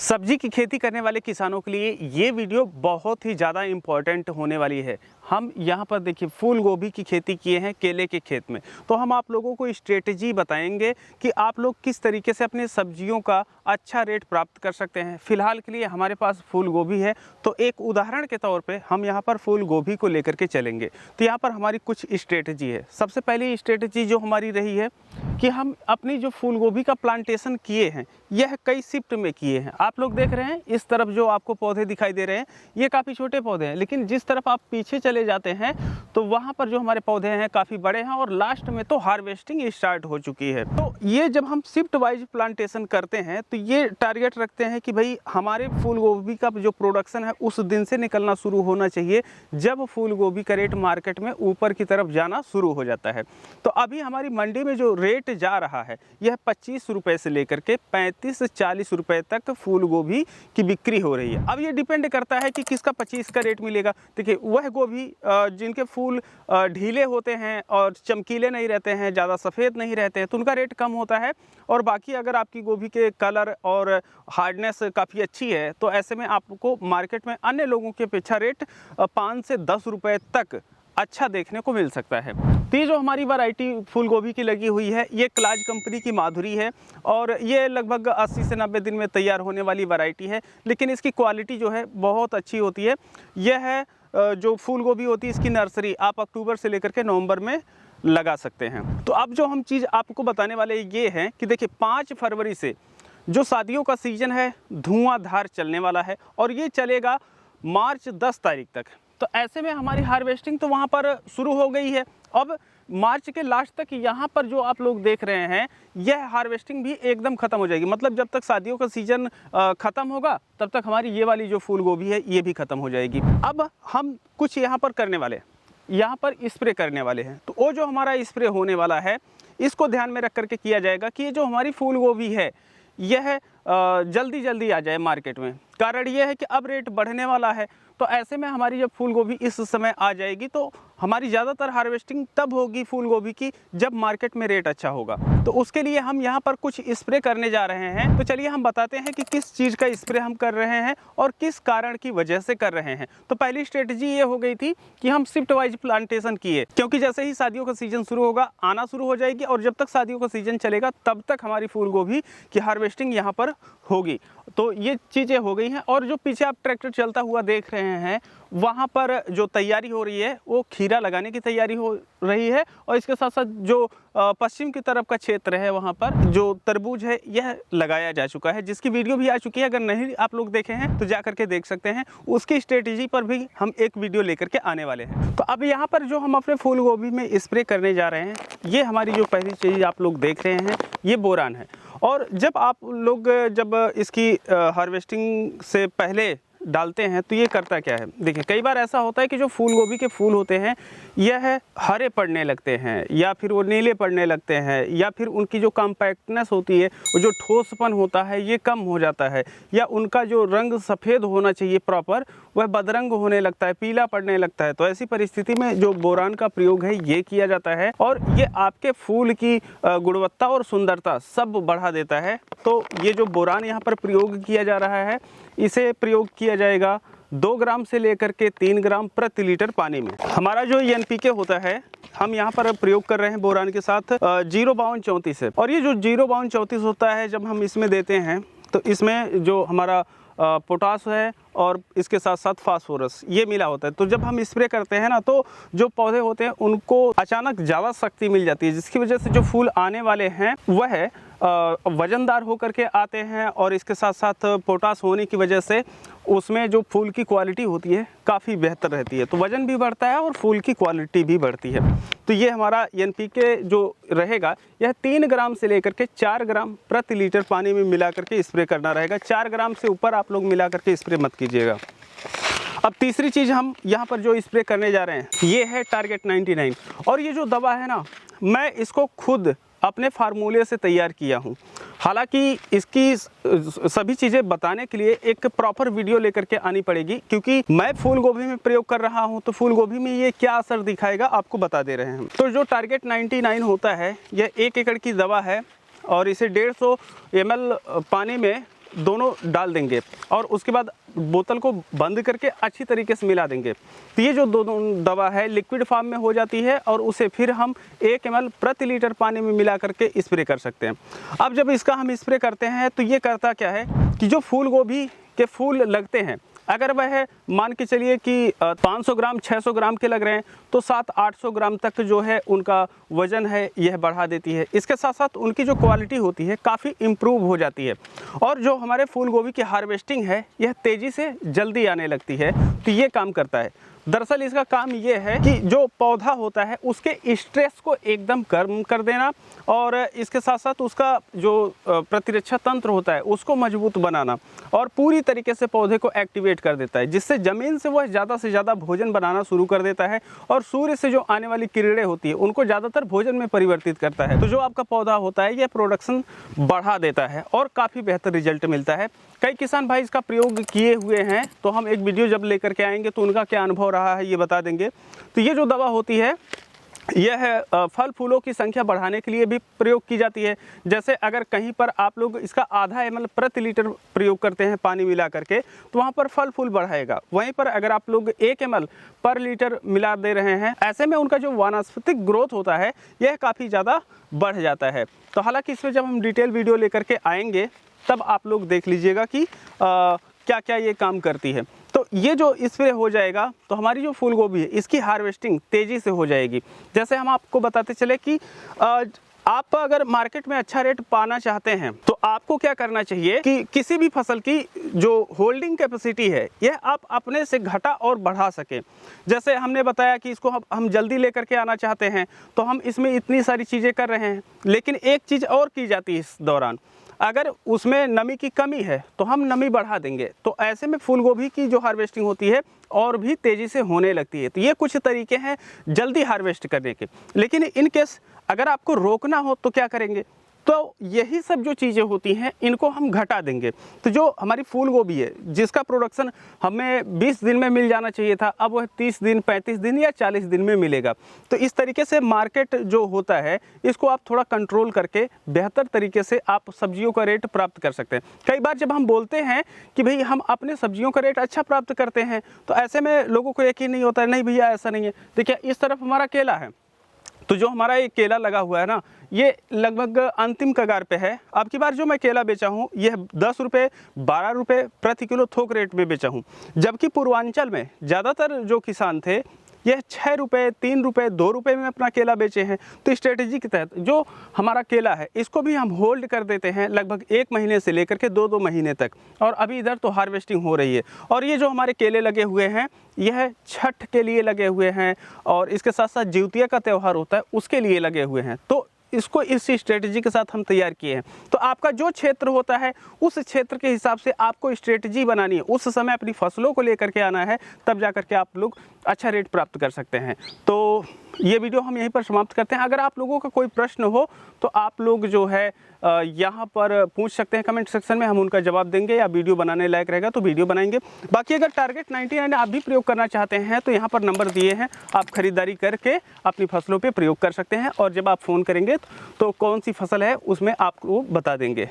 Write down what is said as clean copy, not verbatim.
सब्जी की खेती करने वाले किसानों के लिए ये वीडियो बहुत ही ज़्यादा इम्पॉर्टेंट होने वाली है। हम यहाँ पर देखिए फूल गोभी की खेती किए हैं केले के खेत में, तो हम आप लोगों को स्ट्रेटजी बताएंगे कि आप लोग किस तरीके से अपने सब्जियों का अच्छा रेट प्राप्त कर सकते हैं। फ़िलहाल के लिए हमारे पास फूल गोभी है, तो एक उदाहरण के तौर पे हम यहाँ पर फूल गोभी को लेकर के चलेंगे। तो यहाँ पर हमारी कुछ स्ट्रेटजी है। सबसे पहली स्ट्रेटजी जो हमारी रही है कि हम अपनी जो फूल गोभी का प्लांटेशन किए हैं यह कई शिफ्ट में किए हैं। आप लोग देख रहे हैं इस तरफ जो आपको पौधे दिखाई दे रहे हैं ये काफ़ी छोटे पौधे हैं, लेकिन जिस तरफ आप पीछे चले जाते हैं तो वहाँ पर जो हमारे पौधे हैं काफ़ी बड़े हैं और लास्ट में तो हार्वेस्टिंग स्टार्ट हो चुकी है। तो ये जब हम शिफ्ट वाइज प्लांटेशन करते हैं तो ये टारगेट रखते हैं कि भाई हमारे फूल गोभी का जो प्रोडक्शन है उस दिन से निकलना शुरू होना चाहिए जब फूल गोभी का रेट मार्केट में ऊपर की तरफ जाना शुरू हो जाता है। तो अभी हमारी मंडी में जो रेट जा रहा है यह 25 रुपये से लेकर के 35 से 40 रुपये तक फूल गोभी की बिक्री हो रही है। अब ये डिपेंड करता है कि किसका 25 का रेट मिलेगा। देखिए वह गोभी जिनके फूल ढीले होते हैं और चमकीले नहीं रहते हैं, ज़्यादा सफ़ेद नहीं रहते हैं, तो उनका रेट कम होता है। और बाकी अगर आपकी गोभी के कलर और हार्डनेस काफ़ी अच्छी है तो ऐसे में आपको मार्केट में अन्य लोगों की अपेक्षा रेट 5 से 10 रुपये तक अच्छा देखने को मिल सकता है। तो ये जो हमारी वैरायटी फूल गोभी की लगी हुई है ये क्लाज कंपनी की माधुरी है और ये लगभग 80 से 90 दिन में तैयार होने वाली वैरायटी है, लेकिन इसकी क्वालिटी जो है बहुत अच्छी होती है। यह है जो फूल गोभी होती है इसकी नर्सरी आप अक्टूबर से लेकर के नवंबर में लगा सकते हैं। तो अब जो हम चीज़ आपको बताने वाले ये हैं कि देखिए 5 फरवरी से जो शादियों का सीज़न है धुआंधार चलने वाला है और ये चलेगा मार्च 10 तारीख तक। तो ऐसे में हमारी हार्वेस्टिंग तो वहाँ पर शुरू हो गई है। अब मार्च के लास्ट तक यहाँ पर जो आप लोग देख रहे हैं यह हार्वेस्टिंग भी एकदम ख़त्म हो जाएगी। मतलब जब तक शादियों का सीज़न ख़त्म होगा तब तक हमारी ये वाली जो फूल गोभी है ये भी ख़त्म हो जाएगी। अब हम कुछ यहाँ पर करने वाले हैं, यहाँ पर स्प्रे करने वाले हैं। तो वो जो हमारा स्प्रे होने वाला है इसको ध्यान में रख करके किया जाएगा कि ये जो हमारी फूल गोभी है यह जल्दी जल्दी आ जाए मार्केट में। कारण ये है कि अब रेट बढ़ने वाला है, तो ऐसे में हमारी जब फूल गोभी इस समय आ जाएगी तो हमारी ज़्यादातर हार्वेस्टिंग तब होगी फूल गोभी की जब मार्केट में रेट अच्छा होगा। तो उसके लिए हम यहाँ पर कुछ स्प्रे करने जा रहे हैं। तो चलिए हम बताते हैं कि किस चीज़ का स्प्रे हम कर रहे हैं और किस कारण की वजह से कर रहे हैं। तो पहली स्ट्रेटजी ये हो गई थी कि हम शिफ्ट वाइज प्लांटेशन किए, क्योंकि जैसे ही शादियों का सीज़न शुरू होगा आना शुरू हो जाएगी और जब तक शादियों का सीज़न चलेगा तब तक हमारी फूल गोभी की हार्वेस्टिंग यहाँ पर होगी। तो ये चीज़ें हो गई हैं। और जो पीछे आप ट्रैक्टर चलता हुआ देख रहे हैं वहाँ पर जो तैयारी हो रही है वो खीरा लगाने की तैयारी हो रही है और इसके साथ साथ जो पश्चिम की तरफ का क्षेत्र है वहाँ पर जो तरबूज है यह लगाया जा चुका है, जिसकी वीडियो भी आ चुकी है। अगर नहीं आप लोग देखे हैं तो जा करके देख सकते हैं। उसकी स्ट्रेटजी पर भी हम एक वीडियो लेकर के आने वाले हैं। तो अब यहाँ पर जो हम अपने फूल गोभी में स्प्रे करने जा रहे हैं ये हमारी जो पहली चीज़ आप लोग देख रहे हैं ये बोरान है। और जब आप लोग जब इसकी हार्वेस्टिंग से पहले डालते हैं तो ये करता क्या है, देखिए कई बार ऐसा होता है कि जो फूल गोभी के फूल होते हैं यह हरे पड़ने लगते हैं या फिर वो नीले पड़ने लगते हैं या फिर उनकी जो कॉम्पैक्टनेस होती है वो जो ठोसपन होता है ये कम हो जाता है या उनका जो रंग सफ़ेद होना चाहिए प्रॉपर वह बदरंग होने लगता है, पीला पड़ने लगता है। तो ऐसी परिस्थिति में जो बोरान का प्रयोग है ये किया जाता है और ये आपके फूल की गुणवत्ता और सुंदरता सब बढ़ा देता है। तो ये जो बोरान यहाँ पर प्रयोग किया जा रहा है इसे प्रयोग किया जाएगा 2 ग्राम से लेकर के 3 ग्राम प्रति लीटर पानी में। हमारा जो NPK होता है हम यहाँ पर प्रयोग कर रहे हैं बोरान के साथ 05234 है। और ये जो 05234 होता है जब हम इसमें देते हैं तो इसमें जो हमारा पोटास है और इसके साथ साथ फास्फोरस ये मिला होता है। तो जब हम स्प्रे करते हैं ना तो जो पौधे होते हैं उनको अचानक ज़्यादा शक्ति मिल जाती है, जिसकी वजह से जो फूल आने वाले हैं वह वजनदार होकर के आते हैं और इसके साथ साथ पोटास होने की वजह से उसमें जो फूल की क्वालिटी होती है काफ़ी बेहतर रहती है। तो वज़न भी बढ़ता है और फूल की क्वालिटी भी बढ़ती है। तो ये हमारा NPK जो रहेगा यह 3 ग्राम से लेकर के 4 ग्राम प्रति लीटर पानी में मिला करके स्प्रे करना रहेगा। 4 ग्राम से ऊपर आप लोग मिला करके स्प्रे मत कीजिएगा। अब तीसरी चीज़ हम यहाँ पर जो स्प्रे करने जा रहे हैं ये है टारगेट 99। और ये जो दवा है ना मैं इसको खुद अपने फार्मूले से तैयार किया हूँ। हालांकि इसकी सभी चीज़ें बताने के लिए एक प्रॉपर वीडियो लेकर के आनी पड़ेगी, क्योंकि मैं फूल गोभी में प्रयोग कर रहा हूँ तो फूल गोभी में ये क्या असर दिखाएगा आपको बता दे रहे हैं। तो जो टारगेट 99 होता है यह 1 एकड़ की दवा है और इसे 150 ml पानी में दोनों डाल देंगे और उसके बाद बोतल को बंद करके अच्छी तरीके से मिला देंगे। तो ये जो दोनों दवा है लिक्विड फॉर्म में हो जाती है और उसे फिर हम 1 ml प्रति लीटर पानी में मिला करके स्प्रे कर सकते हैं। अब जब इसका हम स्प्रे करते हैं तो ये करता क्या है कि जो फूल गोभी के फूल लगते हैं, अगर वह मान के चलिए कि 500 ग्राम 600 ग्राम के लग रहे हैं तो 700-800 ग्राम तक जो है उनका वज़न है यह बढ़ा देती है। इसके साथ साथ उनकी जो क्वालिटी होती है काफ़ी इम्प्रूव हो जाती है और जो हमारे फूल गोभी की हार्वेस्टिंग है यह तेज़ी से जल्दी आने लगती है। तो ये काम करता है। दरअसल इसका काम ये है कि जो पौधा होता है उसके स्ट्रेस को एकदम कम कर देना और इसके साथ साथ उसका जो प्रतिरक्षा तंत्र होता है उसको मजबूत बनाना और पूरी तरीके से पौधे को एक्टिवेट कर देता है, जिससे ज़मीन से वह ज़्यादा से ज़्यादा भोजन बनाना शुरू कर देता है और सूर्य से जो आने वाली किरणें होती है उनको ज़्यादातर भोजन में परिवर्तित करता है। तो जो आपका पौधा होता है यह प्रोडक्शन बढ़ा देता है और काफ़ी बेहतर रिजल्ट मिलता है। कई किसान भाई इसका प्रयोग किए हुए हैं, तो हम एक वीडियो जब लेकर के आएंगे तो उनका क्या अनुभव रहा है ये बता देंगे। तो ये जो दवा होती है यह फल फूलों की संख्या बढ़ाने के लिए भी प्रयोग की जाती है। जैसे अगर कहीं पर आप लोग इसका आधा ml प्रति लीटर प्रयोग करते हैं पानी मिला करके तो वहाँ पर फल फूल बढ़ाएगा। वहीं पर अगर आप लोग 1 ml पर लीटर मिला दे रहे हैं, ऐसे में उनका जो वानस्पतिक ग्रोथ होता है यह काफ़ी ज़्यादा बढ़ जाता है। तो हालांकि इसमें जब हम डिटेल वीडियो लेकर के आएंगे तब आप लोग देख लीजिएगा कि क्या क्या ये काम करती है। तो ये जो स्प्रे हो जाएगा तो हमारी जो फूल गोभी है इसकी हार्वेस्टिंग तेज़ी से हो जाएगी। जैसे हम आपको बताते चले कि आप अगर मार्केट में अच्छा रेट पाना चाहते हैं तो आपको क्या करना चाहिए कि किसी भी फसल की जो होल्डिंग कैपेसिटी है यह आप अपने से घटा और बढ़ा सकें। जैसे हमने बताया कि इसको हम जल्दी लेकर के आना चाहते हैं तो हम इसमें इतनी सारी चीज़ें कर रहे हैं, लेकिन एक चीज़ और की जाती है इस दौरान, अगर उसमें नमी की कमी है तो हम नमी बढ़ा देंगे। तो ऐसे में फूल गोभी की जो हार्वेस्टिंग होती है और भी तेज़ी से होने लगती है। तो ये कुछ तरीके हैं जल्दी हार्वेस्ट करने के। लेकिन इन केस अगर आपको रोकना हो तो क्या करेंगे, तो यही सब जो चीज़ें होती हैं इनको हम घटा देंगे। तो जो हमारी फूल गोभी है जिसका प्रोडक्शन हमें 20 दिन में मिल जाना चाहिए था, अब वह 30 दिन 35 दिन या 40 दिन में मिलेगा। तो इस तरीके से मार्केट जो होता है इसको आप थोड़ा कंट्रोल करके बेहतर तरीके से आप सब्जियों का रेट प्राप्त कर सकते हैं। कई बार जब हम बोलते हैं कि भाई हम अपने सब्जियों का रेट अच्छा प्राप्त करते हैं तो ऐसे में लोगों को यकीन नहीं होता है, नहीं भैया ऐसा नहीं है। देखिए इस तरफ हमारा केला है, तो जो हमारा ये केला लगा हुआ है ना ये लगभग अंतिम कगार पे है। अब की बार जो मैं केला बेचा हूँ यह 10 रुपये 12 रुपये प्रति किलो थोक रेट में बेचा हूँ, जबकि पूर्वांचल में ज़्यादातर जो किसान थे यह 6 रुपये 3 रुपये 2 रुपये में अपना केला बेचे हैं। तो स्ट्रेटेजी के तहत जो हमारा केला है इसको भी हम होल्ड कर देते हैं लगभग 1 महीने से लेकर के 2-2 महीने तक, और अभी इधर तो हार्वेस्टिंग हो रही है। और ये जो हमारे केले लगे हुए हैं यह छठ के लिए लगे हुए हैं और इसके साथ साथ जिउतिया का त्यौहार होता है उसके लिए लगे हुए हैं। तो इसको इस स्ट्रेटजी के साथ हम तैयार किए हैं। तो आपका जो क्षेत्र होता है उस क्षेत्र के हिसाब से आपको स्ट्रेटजी बनानी है, उस समय अपनी फसलों को लेकर के आना है, तब जा कर के आप लोग अच्छा रेट प्राप्त कर सकते हैं। तो ये वीडियो हम यहीं पर समाप्त करते हैं। अगर आप लोगों का कोई प्रश्न हो तो आप लोग जो है यहाँ पर पूछ सकते हैं कमेंट सेक्शन में, हम उनका जवाब देंगे, या वीडियो बनाने लायक रहेगा तो वीडियो बनाएंगे। बाकी अगर टारगेट 99 आप भी प्रयोग करना चाहते हैं तो यहाँ पर नंबर दिए हैं, आप खरीदारी करके अपनी फसलों पे प्रयोग कर सकते हैं और जब आप फ़ोन करेंगे तो कौन सी फसल है उसमें आपको बता देंगे।